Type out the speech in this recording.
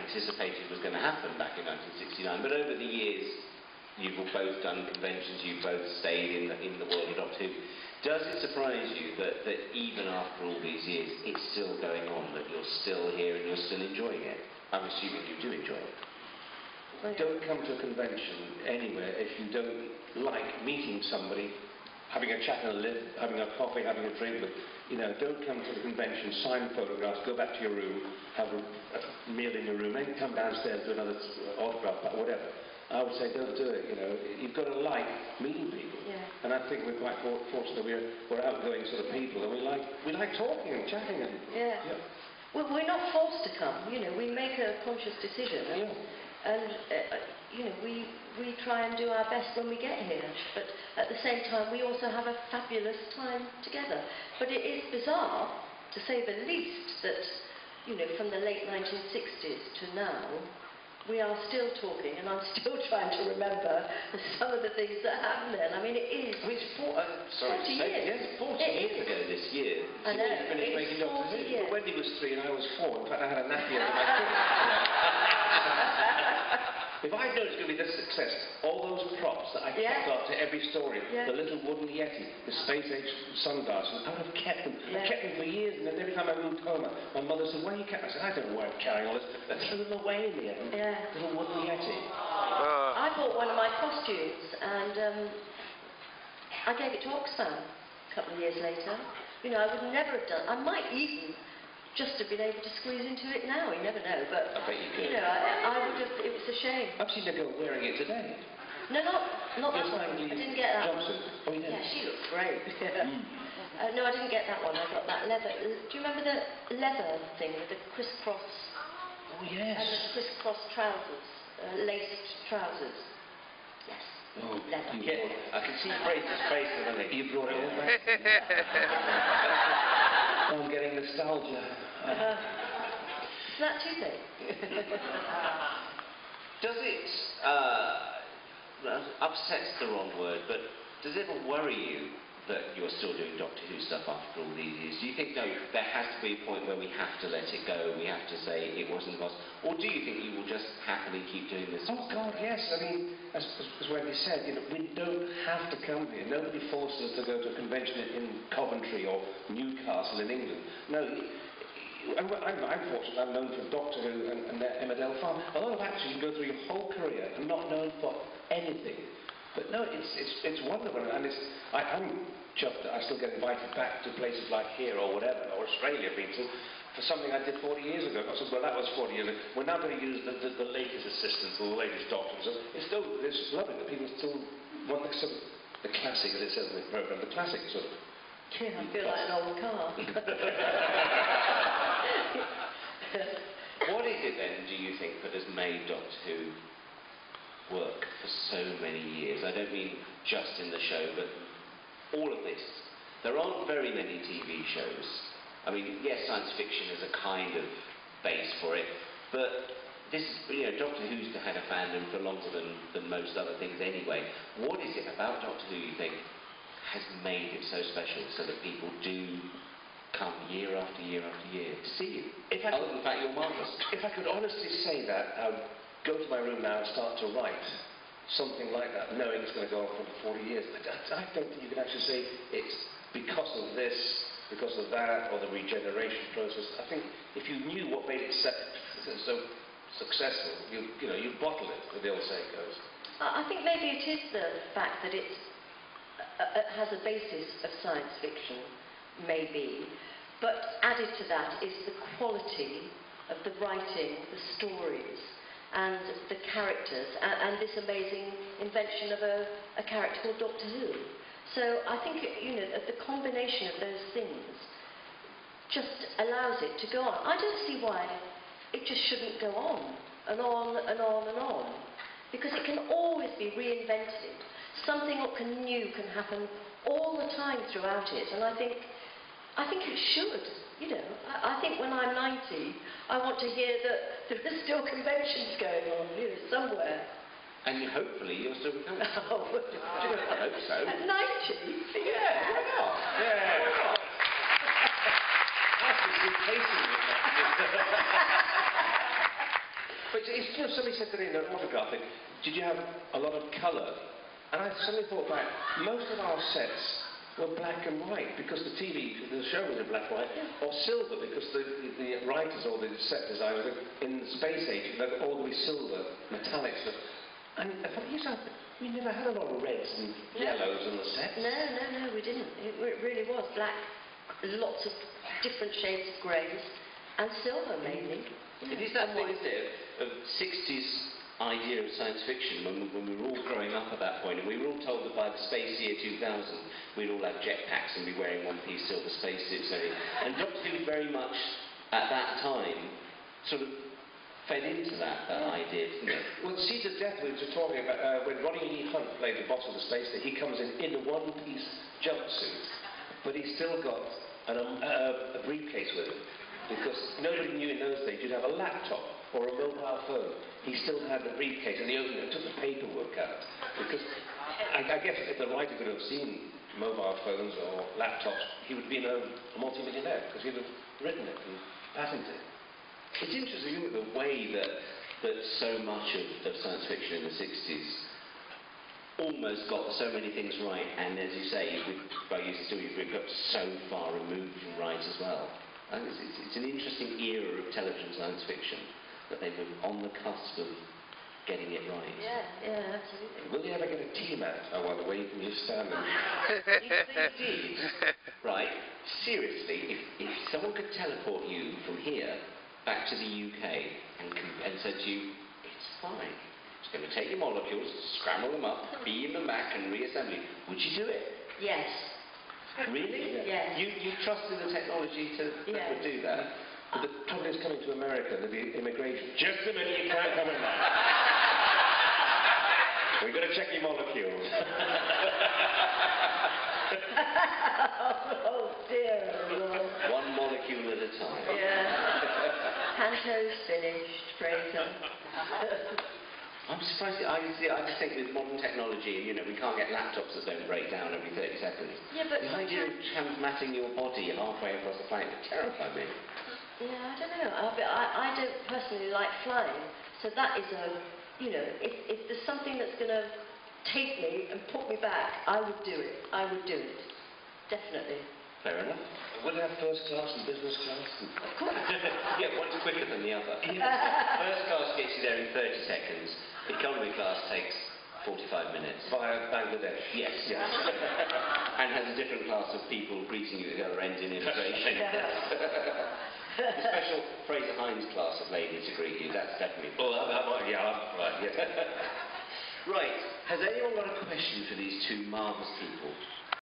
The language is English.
anticipated was going to happen back in 1969. But over the years, you've both done conventions, you've both stayed in the world of Doctor Who. Does it surprise you that even after all these years, it's still going on, that you're still here and you're still enjoying it? I'm assuming you do enjoy it. Don't come to a convention anywhere if you don't like meeting somebody, having a chat in a lift, having a coffee, having a drink. Don't come to the convention, sign photographs, go back to your room, have a meal in your room, then come downstairs, do another autograph, whatever. I would say don't do it. You've got to like meeting people. Yeah. And I think we're quite fortunate that we're outgoing sort of people, and we like talking and chatting. Yeah. Well, we're not forced to come. We make a conscious decision. And we try and do our best when we get here, but at the same time we also have a fabulous time together. But it is bizarre, to say the least, that from the late 1960s to now, we are still talking, and I'm still trying to remember some of the things that happened then. I mean, it is. I mean, it's 40 years. Yes, 40 years ago this year. I know. You finished making Doctor Who. But Wendy was 3 and I was 4. In fact, I had a nappy over my foot. If I'd known it was going to be this success, all those props that I kept after every story, the little wooden Yeti, the space-age sunglasses, I would have kept them. I kept them for years, and then every time I moved home, my mother said, "Why are you kept?" I said, "I don't know why I'm carrying all this." I threw them away in the end. Little wooden Yeti. I bought one of my costumes, and I gave it to Oxfam a couple of years later. I would never have done. I might even just have been able to squeeze into it now. You never know, but I bet you could. I would have. It was a shame. I've seen a girl wearing it today. No, not that one. I didn't get that one. Oh, yeah. Yeah, she looks great. No, I didn't get that one. I got that leather. Do you remember the leather thing with the crisscross? Oh, yes. And the crisscross trousers, laced trousers. Yes. Oh, leather. I can see Fraser's face, doesn't he? You brought it all back. I'm getting nostalgia. Is that too big? Does it, upset's the wrong word, but does it ever worry you that you're still doing Doctor Who stuff after all these years? Do you think, no, there has to be a point where we have to let it go, we have to say it wasn't us? Or do you think you will just happily keep doing this? Oh, God, yes. I mean, as Wendy said, we don't have to come here. Nobody forces us to go to a convention in Coventry or Newcastle in England. No, I'm fortunate. I'm known for Doctor Who and Emmerdale Farm. A lot of actors, you go through your whole career and not known for anything. But no, it's wonderful, and I'm chuffed that I still get invited back to places like here or whatever, or Australia, for something I did 40 years ago. I said, well, that was 40 years ago. We're now going to use the latest assistants or the latest doctors. It's lovely that people still want the classic, as it says in the programme, the classic sort of. Yeah, I feel like an old car. What is it then, do you think, that has made Doctor Who work for so many years? I don't mean just in the show, but all of this. There aren't very many TV shows. I mean, yes, science fiction is a kind of base for it, but this, Doctor Who's had a fandom for longer than most other things anyway. What is it about Doctor Who, you think, has made it so special so that people do come year after year after year to see you? In fact, you're marvellous. If I could honestly say that, I would go to my room now and start to write something like that, knowing it's going to go on for 40 years. I don't think you can actually say it's because of this, because of that, or the regeneration process. I think if you knew what made it so successful, you bottle it, as the old saying goes. I think maybe it is the fact that it has a basis of science fiction, maybe, but added to that is the quality of the writing, the stories, and the characters, and this amazing invention of a character called Doctor Who. So I think, the combination of those things just allows it to go on. I don't see why it just shouldn't go on, and on, and on, and on, because it can always be reinvented. Something new can happen all the time throughout it, and I think it should. I think when I'm 90, I want to hear that there are still conventions going on, somewhere. And hopefully you'll still be coming. Oh, I hope so. At 90? Yeah, why not? Yeah. That's just replacing it. it's, you know, somebody said to me in the autograph thing, did you have a lot of colour? And I suddenly thought back, most of our sets were black and white because the show was in black and white, or silver because the writers or the set designers in the space age, they'd all be silver, metallic stuff. And I thought, yes, we never had a lot of reds and yellows on the sets. No, we didn't. It really was black, lots of different shades of greys, and silver mainly. It is that thing, isn't it, of 60s idea of science fiction when we were all growing up at that point, and we were all told that by the space year 2000 we'd all have jetpacks and be wearing one-piece silver spacesuits. And Doctor Who very much at that time sort of fed into that idea, didn't it? Well, Seeds of Death we were talking about, when Ronnie Lee Hunt played the boss of the space station, he comes in a one-piece jumpsuit, but he's still got a briefcase with him, because nobody knew in those days you'd have a laptop or a mobile phone. He still had the briefcase, and he opened it and took the paperwork out, because I guess if the writer could have seen mobile phones or laptops, he would be a multi-millionaire, because he'd have written it and patented it. It's interesting, isn't it, the way that so much of science fiction in the 60s almost got so many things right, and as you say, by using stories, we've got so far removed from right as well. And it's an interesting era of television science fiction, that they were on the cusp of getting it right. Yeah, absolutely. Will they ever get a T-Mat? I wonder where you can just stand there. If they did, right, seriously, if someone could teleport you from here back to the UK and said to you, it's fine, it's going to take your molecules, scramble them up, beam them back and reassemble you, would you do it? Yes. Really? Yes. You trust in the technology that would do that? But the trouble is coming to America, there'll be immigration. Just a minute, you can't come in now. We've got to check your molecules. Oh dear Lord. One molecule at a time. Yeah. Panto's finished, Fraser. I'm surprised. I just think with modern technology, you know, we can't get laptops that don't break down every 30 seconds. Yeah, but the idea of transmatting your body halfway across the planet terrified me. Yeah, I don't know. I don't personally like flying, so that is if there's something that's going to take me and put me back, I would do it. I would do it. Definitely. Fair enough. Would it have first class and business class? Of course. Yeah, one's quicker than the other. First class gets you there in 30 seconds. Economy class takes 45 minutes. Via Bangladesh? Yes. And has a different class of people greeting you at the other end in immigration. The special Fraser Hines class of ladies to greet you, that's definitely... Oh, that might, right, yeah. Right, has anyone got a question for these two marvellous people?